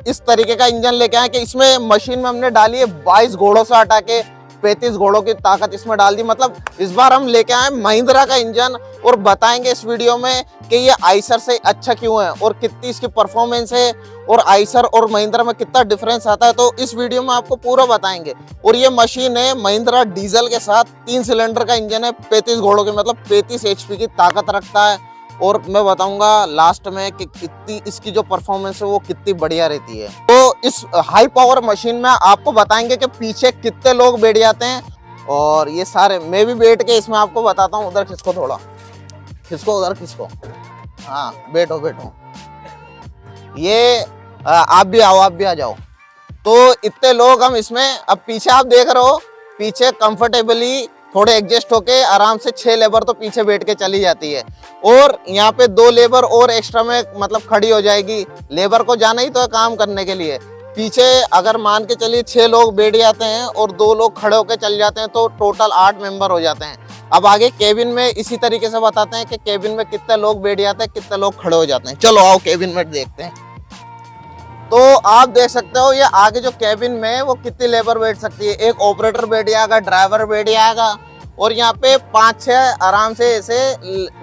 इस तरीके का इंजन लेके आए कि इसमें मशीन में हमने डाली है 22 घोड़ों से हटा के 35 घोड़ों की ताकत इसमें डाल दी। मतलब इस बार हम लेके आए महिंद्रा का इंजन और बताएंगे इस वीडियो में कि ये आइसर से अच्छा क्यों है और कितनी इसकी परफॉर्मेंस है और आइसर और महिंद्रा में कितना डिफरेंस आता है, तो इस वीडियो में आपको पूरा बताएंगे। और ये मशीन है महिंद्रा डीजल के साथ 3 सिलेंडर का इंजन है, 35 घोड़ों की, मतलब 35 HP की ताकत रखता है। और मैं बताऊंगा लास्ट में कि कितनी इसकी जो परफॉर्मेंस है वो कितनी बढ़िया रहती है। तो इस हाई पावर मशीन में आपको बताएंगे कि पीछे कितने लोग बैठ जाते हैं और ये सारे, मैं भी बैठ के इसमें आपको बताता हूँ। उधर खिसको, थोड़ा खिसको, उधर खिसको, हाँ बैठो बैठो, ये आप भी आओ, आप भी आ जाओ। तो इतने लोग हम इसमें, अब पीछे आप देख रहे हो, पीछे कंफर्टेबली थोड़े एडजस्ट होके आराम से 6 लेबर तो पीछे बैठ के चली जाती है और यहाँ पे 2 लेबर और एक्स्ट्रा में मतलब खड़ी हो जाएगी। लेबर को जाना ही तो है काम करने के लिए। पीछे अगर मान के चलिए 6 लोग बैठ जाते हैं और 2 लोग खड़े होके चल जाते हैं तो टोटल 8 मेंबर हो जाते हैं। अब आगे केबिन में इसी तरीके से बताते हैं कि केबिन में कितने लोग बैठ जाते हैं, कितने लोग खड़े हो जाते हैं। चलो आओ केबिन में देखते हैं। तो आप देख सकते हो ये आगे जो केबिन में है वो कितनी लेबर बैठ सकती है। एक ऑपरेटर बैठ जाएगा, ड्राइवर बैठ जाएगा और यहाँ पे 5-6 आराम से ऐसे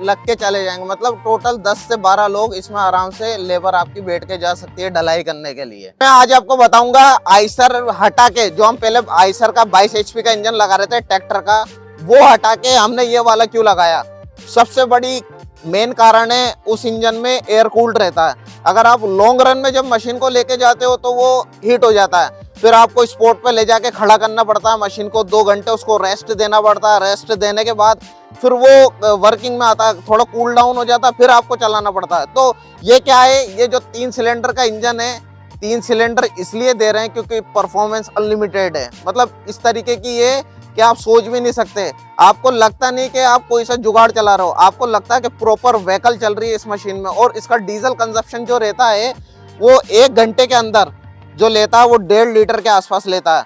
लग के चले जाएंगे। मतलब टोटल 10 से 12 लोग इसमें आराम से लेबर आपकी बैठ के जा सकती है ढलाई करने के लिए। मैं आज आपको बताऊंगा आइसर हटा के, जो हम पहले आइसर का 22 HP का इंजन लगा रहे थे ट्रैक्टर का, वो हटा के हमने ये वाला क्यों लगाया। सबसे बड़ी मेन कारण है उस इंजन में एयर कूल्ड रहता है। अगर आप लॉन्ग रन में जब मशीन को लेके जाते हो तो वो हीट हो जाता है, फिर आपको स्पॉट पे ले जाके खड़ा करना पड़ता है मशीन को, 2 घंटे उसको रेस्ट देना पड़ता है। रेस्ट देने के बाद फिर वो वर्किंग में आता है, थोड़ा कूल डाउन हो जाता है, फिर आपको चलाना पड़ता है। तो ये क्या है, ये जो 3 सिलेंडर का इंजन है, 3 सिलेंडर इसलिए दे रहे हैं क्योंकि परफॉर्मेंस अनलिमिटेड है। मतलब इस तरीके की ये कि आप सोच भी नहीं सकते। आपको लगता नहीं कि आप कोई सा जुगाड़ चला रहे हो, आपको लगता है कि प्रॉपर व्हीकल चल रही है इस मशीन में। और इसका डीजल कंजप्शन जो रहता है वो 1 घंटे के अंदर जो लेता है वो 1.5 लीटर के आसपास लेता है।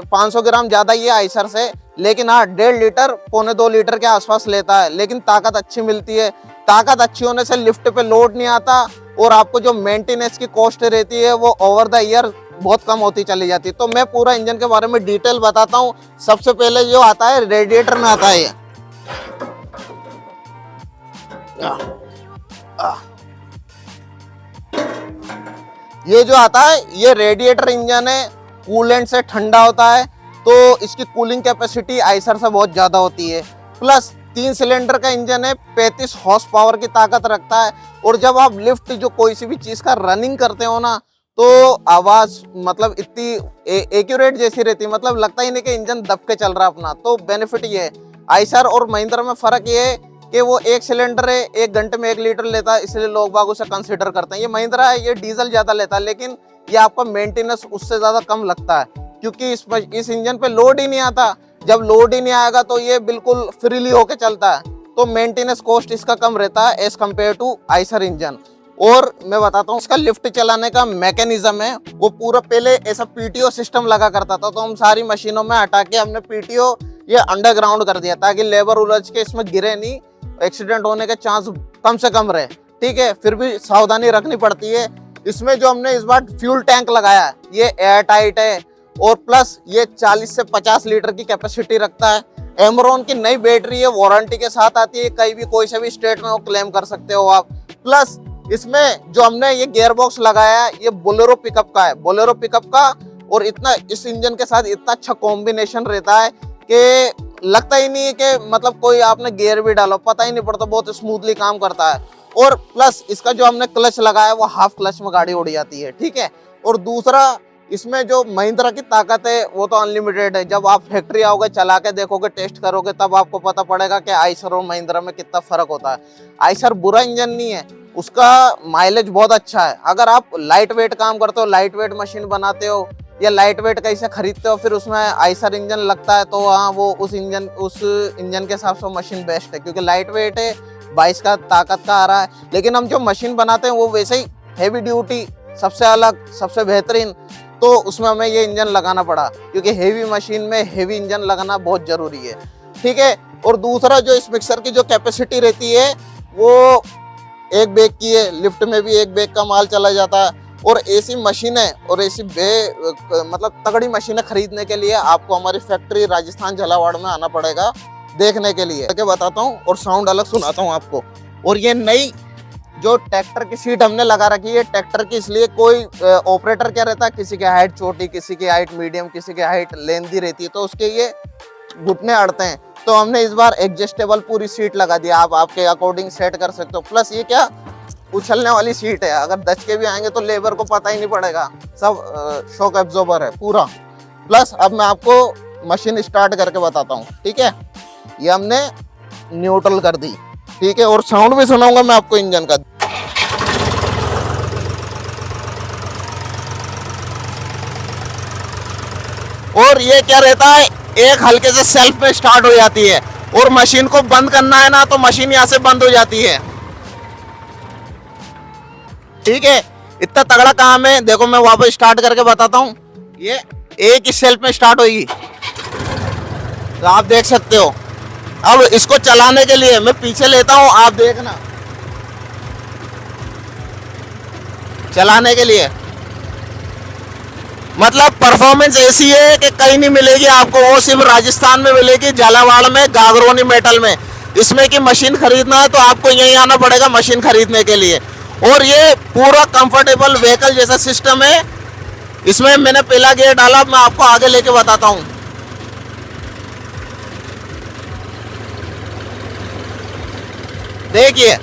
500 ग्राम ज्यादा ये आइसर से, लेकिन हाँ 1.5 लीटर 1.25 लीटर के आसपास लेता है। लेकिन ताकत अच्छी मिलती है। ताकत अच्छी होने से लिफ्ट पे लोड नहीं आता और आपको जो मेंटेनेंस की कॉस्ट रहती है वो ओवर द ईयर बहुत कम होती चली जाती है। तो मैं पूरा इंजन के बारे में डिटेल बताता हूँ। सबसे पहले जो आता है रेडिएटर में आता है ये जो आता है ये रेडिएटर इंजन है, कूलेंट से ठंडा होता है तो इसकी कूलिंग कैपेसिटी आइसर से बहुत ज्यादा होती है। प्लस 3 सिलेंडर का इंजन है, 35 हॉर्स पावर की ताकत रखता है। और जब आप लिफ्ट जो कोई सी भी चीज का रनिंग करते हो ना तो आवाज मतलब इतनी एक्यूरेट जैसी रहती है, मतलब लगता ही नहीं कि इंजन दब के चल रहा है अपना। तो बेनिफिट ये है। आइसर और महिंद्रा में फर्क ये है कि वो 1 सिलेंडर है, 1 घंटे में 1 लीटर लेता है, इसलिए लोग बाग उसे कंसीडर करते हैं। ये महिंद्रा है, ये डीजल ज्यादा लेता है, लेकिन ये आपका मेंटेनेंस उससे ज्यादा कम लगता है क्योंकि इस इंजन पे लोड ही नहीं आता। जब लोड ही नहीं आएगा तो ये बिल्कुल फ्रीली होके चलता है, तो मेंटेनेंस कॉस्ट इसका कम रहता है as compare to Eicher engine. और मैं बताता हूँ इसका लिफ्ट चलाने का मैकेनिज्म है वो पूरा पहले ऐसा पीटीओ सिस्टम लगा करता था, तो हम सारी मशीनों में हटा के हमने पीटीओ ये अंडरग्राउंड कर दिया ताकि लेबर उलझ के इसमें गिरे नहीं, एक्सीडेंट होने के चांस कम से कम रहे। ठीक है, फिर भी सावधानी रखनी पड़ती है। इसमें जो हमने इस बार फ्यूल टैंक लगाया है ये एयर टाइट है और प्लस ये 40 से 50 लीटर की कैपेसिटी रखता है। एमरॉन की नई बैटरी है, वारंटी के साथ आती है, कहीं भी कोई से भी स्टेट में वो क्लेम कर सकते हो आप। प्लस इसमें जो हमने ये गियर बॉक्स लगाया है ये बोलेरो पिकअप का है, बोलेरो पिकअप का। और इतना इस इंजन के साथ इतना अच्छा कॉम्बिनेशन रहता है कि लगता ही नहीं है कि मतलब कोई आपने गियर भी डालो, पता ही नहीं पड़ता, बहुत स्मूथली काम करता है। और प्लस इसका जो हमने क्लच लगाया है वो हाफ क्लच में गाड़ी उड़ जाती है। ठीक है, और दूसरा इसमें जो महिंद्रा की ताकत है वो तो अनलिमिटेड है। जब आप फैक्ट्री आओगे, चला के देखोगे, टेस्ट करोगे, तब आपको पता पड़ेगा कि आइसर और महिंद्रा में कितना फर्क होता है। आइसर बुरा इंजन नहीं है, उसका माइलेज बहुत अच्छा है। अगर आप लाइट वेट काम करते हो, लाइट वेट मशीन बनाते हो या लाइट वेट कहीं से खरीदते हो, फिर उसमें आइसर इंजन लगता है तो हाँ वो उस इंजन के हिसाब से मशीन बेस्ट है क्योंकि लाइट वेट है, 22 का ताकत का आ रहा है। लेकिन हम जो मशीन बनाते हैं वो वैसे ही हैवी ड्यूटी, सबसे अलग, सबसे बेहतरीन, तो उसमें हमें ये इंजन लगाना पड़ा क्योंकि हेवी मशीन में हेवी इंजन लगाना बहुत जरूरी है। ठीक है, और दूसरा जो इस मिक्सर की जो कैपेसिटी रहती है वो 1 बैग की है, लिफ्ट में भी 1 बैग का माल चला जाता है। और ऐसी मशीनें और ऐसी मतलब तगड़ी मशीनें खरीदने के लिए आपको हमारी फैक्ट्री राजस्थान झालावाड़ में आना पड़ेगा देखने के लिए। क्या बताता हूँ और साउंड अलग सुनाता हूँ आपको। और ये नई जो ट्रैक्टर की सीट हमने लगा रखी है ट्रैक्टर की, इसलिए कोई ऑपरेटर क्या रहता है, किसी की हाइट छोटी, किसी की हाइट मीडियम, किसी की हाइट लेंथी रहती है, तो उसके ये घुटने अड़ते हैं। तो हमने इस बार एडजस्टेबल पूरी सीट लगा दी, आप आपके अकॉर्डिंग सेट कर सकते हो। प्लस ये क्या उछलने वाली सीट है, अगर दचके भी आएंगे तो लेबर को पता ही नहीं पड़ेगा, सब शॉक एब्जॉर्बर है पूरा। प्लस अब मैं आपको मशीन स्टार्ट करके बताता हूँ, ठीक है। ये हमने न्यूट्रल कर दी, ठीक है, और साउंड भी सुनाऊंगा मैं आपको इंजन का। और ये क्या रहता है, एक हल्के से सेल्फ में स्टार्ट हो जाती है, और मशीन को बंद करना है ना तो मशीन यहां से बंद हो जाती है, ठीक है। इतना तगड़ा काम है। देखो मैं वापस स्टार्ट करके बताता हूँ। ये एक ही सेल्फ में स्टार्ट होगी, तो आप देख सकते हो। अब इसको चलाने के लिए मैं पीछे लेता हूं, आप देखना। चलाने के लिए मतलब परफॉर्मेंस ऐसी है कि कहीं नहीं मिलेगी आपको, वो सिर्फ राजस्थान में मिलेगी, झालावाड़ में, गागरोनी मेटल में। इसमें की मशीन खरीदना है तो आपको यहीं आना पड़ेगा मशीन खरीदने के लिए। और ये पूरा कंफर्टेबल व्हीकल जैसा सिस्टम है। इसमें मैंने पहला गियर डाला, मैं आपको आगे लेके बताता हूँ। देखिए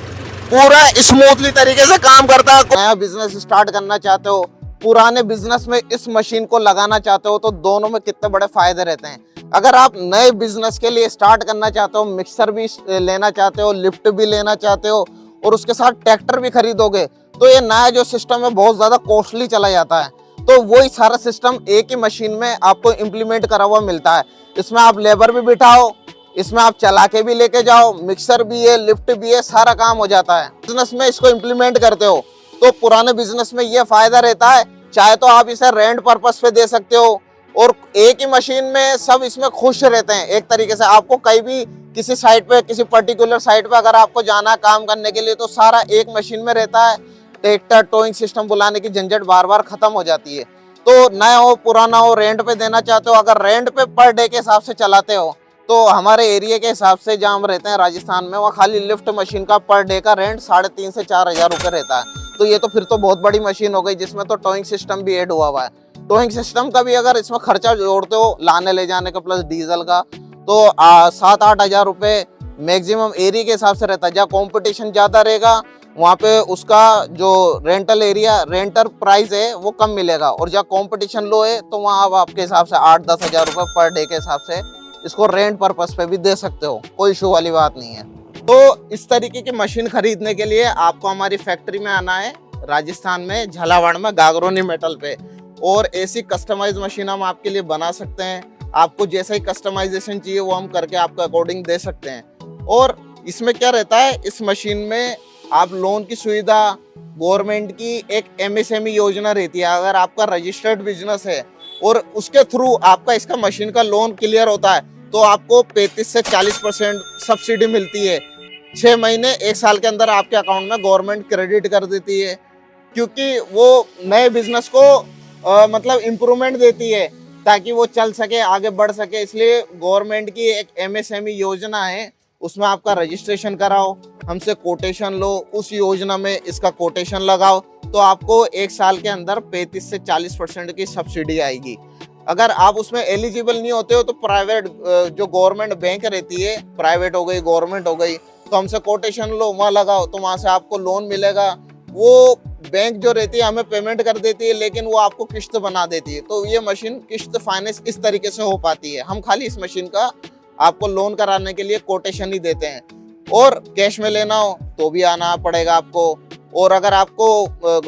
पूरा स्मूथली तरीके से काम करता है। नया बिजनेस स्टार्ट करना चाहते हो, पुराने बिजनेस में इस मशीन को लगाना चाहते हो, तो दोनों में कितने बड़े फायदे रहते हैं। अगर आप नए बिजनेस के लिए स्टार्ट करना चाहते हो, मिक्सर भी लेना चाहते हो, लिफ्ट भी लेना चाहते हो, और उसके साथ ट्रैक्टर भी खरीदोगे, तो ये नया जो सिस्टम है बहुत ज्यादा कॉस्टली चला जाता है। तो वही सारा सिस्टम एक ही मशीन में आपको इम्प्लीमेंट करा हुआ मिलता है। इसमें आप लेबर भी बिठाओ, इसमें आप चला के भी लेके जाओ, मिक्सर भी है, लिफ्ट भी है, सारा काम हो जाता है। बिजनेस में इसको इम्प्लीमेंट करते हो तो पुराने बिजनेस में ये फायदा रहता है, चाहे तो आप इसे रेंट पर्पस पे दे सकते हो, और एक ही मशीन में सब इसमें खुश रहते हैं। एक तरीके से आपको कहीं भी किसी साइट पे, किसी पर्टिकुलर साइट पे अगर आपको जाना है काम करने के लिए, तो सारा एक मशीन में रहता है। ट्रैक्टर टोइंग सिस्टम बुलाने की झंझट बार बार खत्म हो जाती है। तो नया हो पुराना हो, रेंट पे देना चाहते हो, अगर रेंट पे पर डे के हिसाब से चलाते हो, तो हमारे एरिया के हिसाब से जहाँ हम रहते हैं राजस्थान में, वहाँ खाली लिफ्ट मशीन का पर डे का रेंट 3,500 से 4,000 रुपये रहता है। तो ये तो फिर तो बहुत बड़ी मशीन हो गई, जिसमें तो टोइंग सिस्टम भी ऐड हुआ है। टोइंग सिस्टम का भी अगर इसमें खर्चा जोड़ते हो, लाने ले जाने का प्लस डीजल का, तो 7-8 हज़ार रुपये मैक्सिमम एरिया के हिसाब से रहता है। जहाँ कॉम्पिटिशन ज़्यादा रहेगा वहाँ पे उसका जो रेंटर प्राइस है वो कम मिलेगा, और जहाँ कॉम्पिटिशन लो है तो वहाँ आप आपके हिसाब से 8-10 हज़ार रुपये पर डे के हिसाब से इसको रेंट पर्पस पे भी दे सकते हो, कोई इशू वाली बात नहीं है। तो इस तरीके की मशीन खरीदने के लिए आपको हमारी फैक्ट्री में आना है, राजस्थान में झालावाड़ में गागरोनी मेटल पे, और ऐसी कस्टमाइज मशीन हम आपके लिए बना सकते हैं। आपको जैसा ही कस्टमाइजेशन चाहिए वो हम करके आपको अकॉर्डिंग दे सकते हैं। और इसमें क्या रहता है, इस मशीन में आप लोन की सुविधा, गवर्नमेंट की एक MSME योजना रहती है। अगर आपका रजिस्टर्ड बिजनेस है और उसके थ्रू आपका इसका मशीन का लोन क्लियर होता है, तो आपको 35 से 40% सब्सिडी मिलती है। 6 महीने 1 साल के अंदर आपके अकाउंट में गवर्नमेंट क्रेडिट कर देती है, क्योंकि वो नए बिजनेस को मतलब इम्प्रूवमेंट देती है ताकि वो चल सके, आगे बढ़ सके। इसलिए गवर्नमेंट की एक MSME योजना है, उसमें आपका रजिस्ट्रेशन कराओ, हमसे कोटेशन लो, उस योजना में इसका कोटेशन लगाओ, तो आपको 1 साल के अंदर 35 से 40% की सब्सिडी आएगी। अगर आप उसमें एलिजिबल नहीं होते हो तो प्राइवेट जो गवर्नमेंट बैंक रहती है, प्राइवेट हो गई गवर्नमेंट हो गई, तो हमसे कोटेशन लो, वहाँ लगाओ, तो वहाँ से आपको लोन मिलेगा। वो बैंक जो रहती है हमें पेमेंट कर देती है, लेकिन वो आपको किस्त बना देती है। तो ये मशीन किस्त फाइनेंस इस तरीके से हो पाती है। हम खाली इस मशीन का आपको लोन कराने के लिए कोटेशन ही देते हैं, और कैश में लेना हो तो भी आना पड़ेगा आपको, और अगर आपको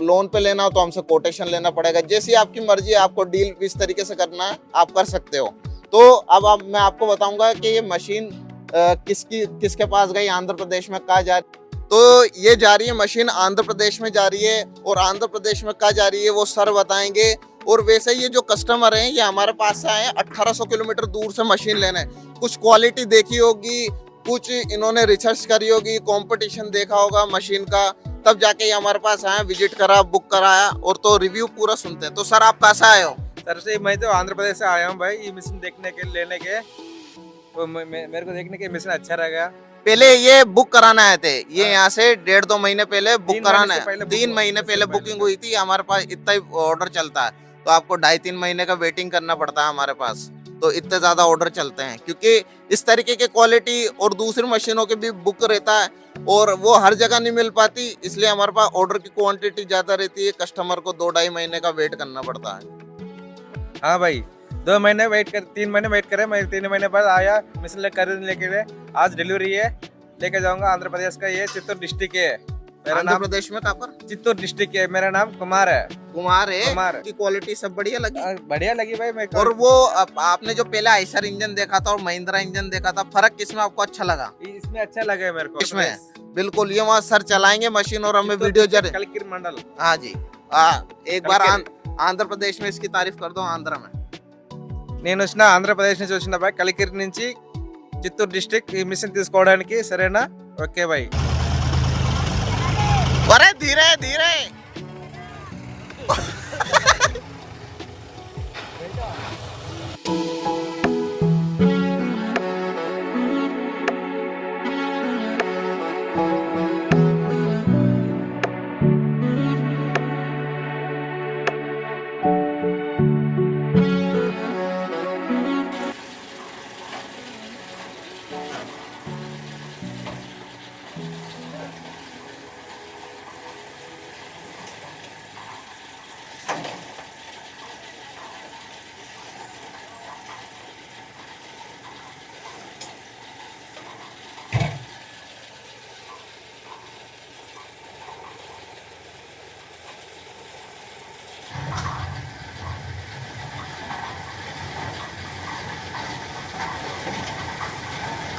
लोन पे लेना हो तो हमसे कोटेशन लेना पड़ेगा। जैसी आपकी मर्जी है, आपको डील इस तरीके से करना है आप कर सकते हो। तो अब मैं आपको बताऊंगा कि ये मशीन किसके पास गई, आंध्र प्रदेश में कहाँ जा रही। तो ये जा रही है मशीन आंध्र प्रदेश में जा रही है, और आंध्र प्रदेश में कहाँ जा रही है वो सर बताएंगे। और वैसे ये जो कस्टमर हैं ये हमारे पास से आए 1800 किलोमीटर दूर से मशीन लेने। कुछ क्वालिटी देखी होगी, कुछ इन्होंने रिसर्च करी होगी, कंपटीशन देखा होगा मशीन का, तब जाके ये हमारे पास आए, विजिट करा, बुक कराया और तो रिव्यू पूरा सुनते हैं। तो सर आप कैसा आए हो? सर से मैं तो आंध्र प्रदेश से आया हूँ भाई, ये मशीन देखने के लेने के, तो मेरे को देखने के मशीन अच्छा लगा। पहले ये बुक कराना आए थे, ये यहाँ से 1.5-2 महीने पहले बुक 3 कराना महीने से है, पहले 3 महीने पहले बुकिंग हुई थी। हमारे पास इतना ही ऑर्डर चलता है, तो आपको 2.5-3 महीने का वेटिंग करना पड़ता है हमारे पास। तो इतने ज्यादा ऑर्डर चलते हैं क्योंकि इस तरीके के क्वालिटी और दूसरी मशीनों के भी बुक रहता है और वो हर जगह नहीं मिल पाती, इसलिए हमारे पास ऑर्डर की क्वांटिटी ज्यादा रहती है। कस्टमर को 2-2.5 महीने का वेट करना पड़ता है। हाँ भाई, 2 महीने वेट कर, 3 महीने वेट करे, मैं 3 महीने बाद आया मशीन लेके लिए। आज डिलीवरी है, लेके जाऊंगा। आंध्र प्रदेश का ये चित्तूर डिस्ट्रिक्ट है। मेरा आंध्र नाम प्रदेश में कहाँ पर? चित्तूर डिस्ट्रिक्ट है। मेरा नाम कुमार है। कुमार है। कुमार। की क्वालिटी सब बढ़िया लगी? बढ़िया लगी भाई। मैं और वो आपने जो पहले आइसर इंजन देखा था और महिंद्रा इंजन देखा था, फर्क किसमें आपको अच्छा लगा? इसमें अच्छा लगा मेरे को। इसमें बिल्कुल, ये वहाँ सर चलाएंगे मशीन और हमें वीडियो जरे। कलकिर मंडल। हाँ जी, एक बार आंध्र प्रदेश में इसकी तारीफ कर दो। आंध्र में నేను వచ్చిన ఆంధ్రప్రదేశ్ నుంచి వచ్చిన బాయ్, కలికిరి నుంచి చిత్తూరు డిస్ట్రిక్ట్ ఈ మిషన్ తీసుకోవడానికి, సరేనా? Okay bye. अरे धीरे धीरे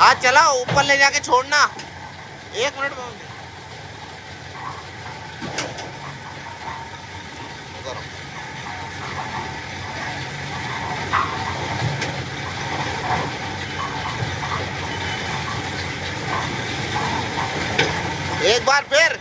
हाँ चला, ऊपर ले जाके छोड़ना। 1 मिनट में एक बार फिर।